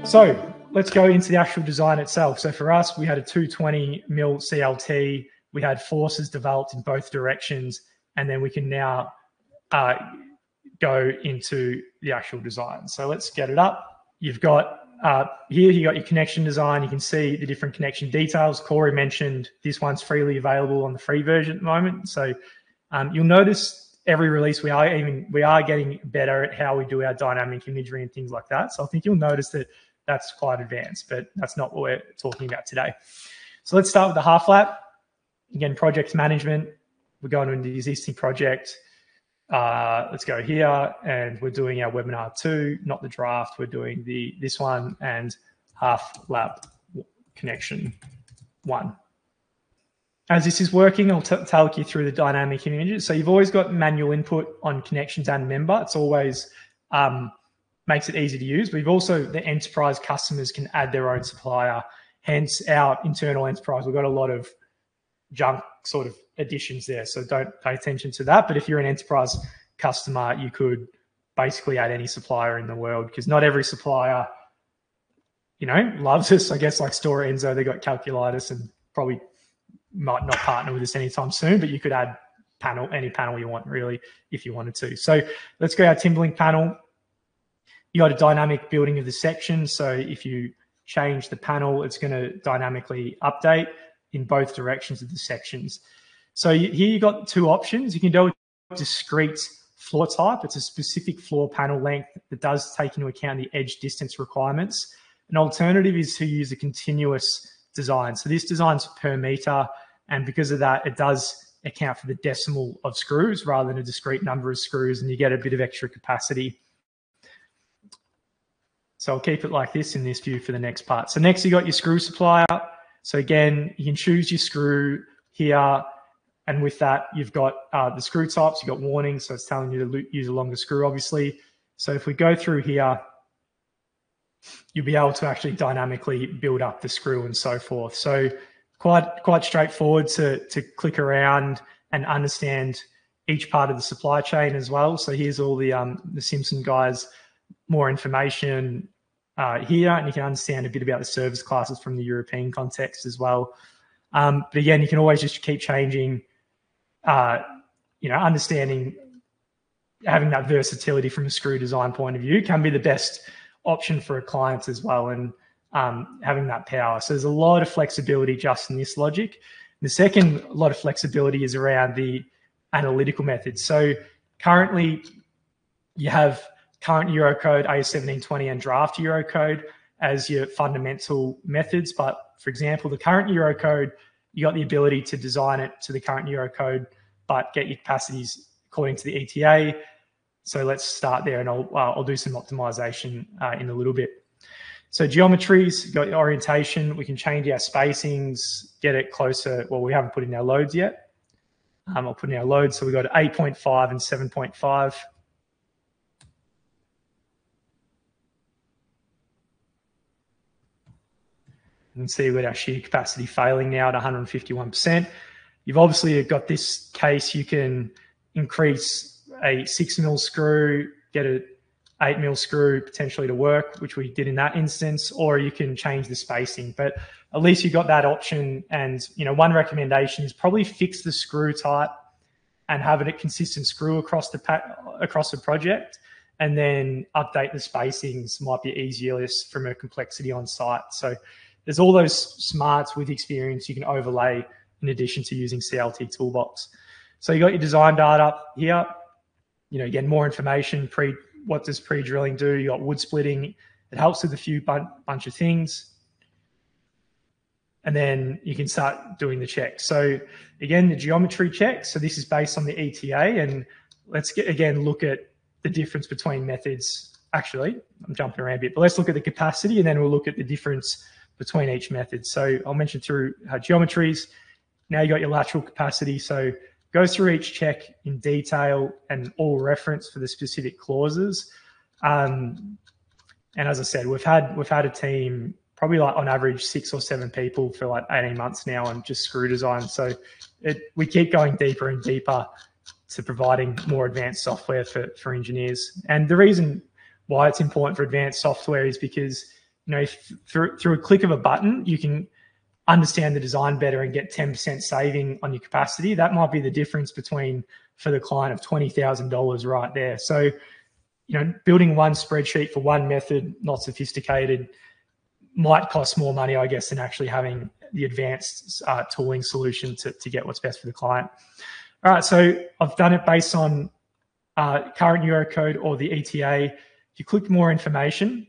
So let's go into the actual design itself. So for us, we had a 220 mil CLT. We had forces developed in both directions, and then we can now go into the actual design. So let's get it up. You've got here, you got your connection design. You can see the different connection details. Corey mentioned this one's freely available on the free version at the moment. So you'll notice every release we are getting better at how we do our dynamic imagery and things like that. So I think you'll notice that that's quite advanced, but that's not what we're talking about today. So let's start with the half lap. Again, project management. We're going into the existing project. Let's go here, and we're doing our webinar 2, not the draft. We're doing this one and half lap connection 1. As this is working, I'll take you through the dynamic images. So you've always got manual input on connections and member. It's always makes it easy to use. We've also, the enterprise customers can add their own supplier. Hence our internal enterprise. We've got a lot of junk sort of additions there. So don't pay attention to that. But if you're an enterprise customer, you could basically add any supplier in the world, because not every supplier, loves us. I guess like Stora Enso, they got Calculitis and probably might not partner with us anytime soon, but you could add any panel you want really if you wanted to. So let's go our TimberLink panel. You got a dynamic building of the section. So if you change the panel, it's going to dynamically update in both directions of the sections. So here you got 2 options. You can do a discrete floor type. It's a specific floor panel length that does take into account the edge distance requirements. An alternative is to use a continuous design. So this design's per meter, and because of that, it does account for the decimal of screws rather than a discrete number of screws, and you get a bit of extra capacity. So I'll keep it like this in this view for the next part. So next you got your screw supplier. So again, you can choose your screw here. And with that, you've got the screw types, you've got warnings. So it's telling you to use a longer screw, obviously. So if we go through here, you'll be able to actually dynamically build up the screw and so forth. So quite straightforward to click around and understand each part of the supply chain as well. So here's all the Simpson guys, more information here, and you can understand a bit about the service classes from the European context as well. But again, you can always just keep changing, understanding, having that versatility from a screw design point of view can be the best option for a client as well, and having that power. So there's a lot of flexibility just in this logic. The second lot of flexibility is around the analytical methods. So currently you have current Eurocode, AS1720 and draft Eurocode as your fundamental methods. But for example, the current Eurocode, you got the ability to design it to the current Eurocode, but get your capacities according to the ETA. So let's start there, and I'll do some optimization in a little bit. So geometries, got your orientation. We can change our spacings, get it closer. Well, we haven't put in our loads yet. I'll put in our loads. So we've got 8.5 and 7.5. You can see we've got our shear capacity failing now at 151%. You've obviously got this case, you can increase a 6 mil screw, get a 8 mil screw potentially to work, which we did in that instance, or you can change the spacing. But at least you got that option. And one recommendation is probably fix the screw type and have it a consistent screw across the project, and then update the spacings might be easiest from a complexity on site. So there's all those smarts with experience you can overlay in addition to using CLT Toolbox. So you got your design data here. Again, more information. What does pre-drilling do? You got wood splitting. It helps with a few bunch of things. And then you can start doing the checks. So again, the geometry check. So this is based on the ETA, and let's look at the difference between methods. Actually, I'm jumping around a bit, but let's look at the capacity, and then we'll look at the difference between each method. So I'll mention through geometries. Now you got your lateral capacity. So go through each check in detail and all reference for the specific clauses. And as I said, we've had a team probably like on average 6 or 7 people for like 18 months now on just screw design. So we keep going deeper and deeper to providing more advanced software for engineers. And the reason why it's important for advanced software is because if through a click of a button, you can understand the design better and get 10% saving on your capacity. That might be the difference between, for the client, of $20,000 right there. So, building one spreadsheet for one method, not sophisticated, might cost more money, I guess, than actually having the advanced tooling solution to get what's best for the client. All right, so I've done it based on current Eurocode or the ETA. If you click more information,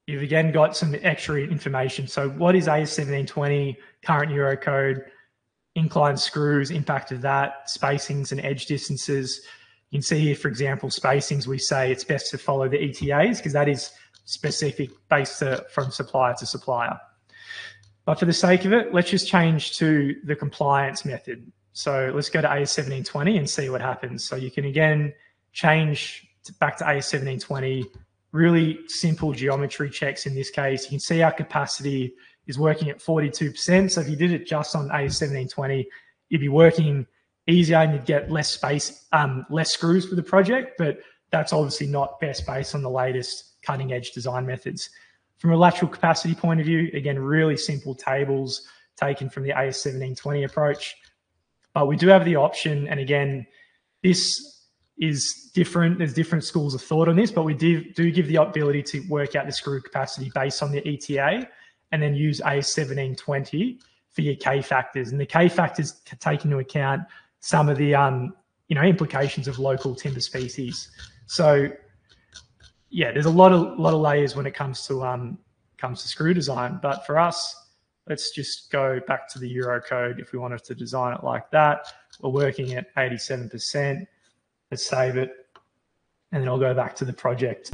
you've again got some extra information. So what is AS1720, current Eurocode, incline screws, impact of that, spacings and edge distances. You can see here, for example, spacings, we say it's best to follow the ETAs because that is specific based from supplier to supplier. But for the sake of it, let's just change to the compliance method. So let's go to AS1720 and see what happens. So you can again change back to AS1720, really simple geometry checks in this case. You can see our capacity is working at 42%. So if you did it just on AS1720, you'd be working easier and you'd get less space, less screws for the project, but that's obviously not best based on the latest cutting edge design methods. From a lateral capacity point of view, again, really simple tables taken from the AS1720 approach. But we do have the option, and again, this is different. There's different schools of thought on this, but we do give the ability to work out the screw capacity based on the ETA and then use AS1720 for your K factors. And the K factors take into account some of the implications of local timber species. So yeah, there's a lot of layers when it comes to screw design. But for us, let's just go back to the Eurocode if we wanted to design it like that. We're working at 87%. Let's save it, and then I'll go back to the project.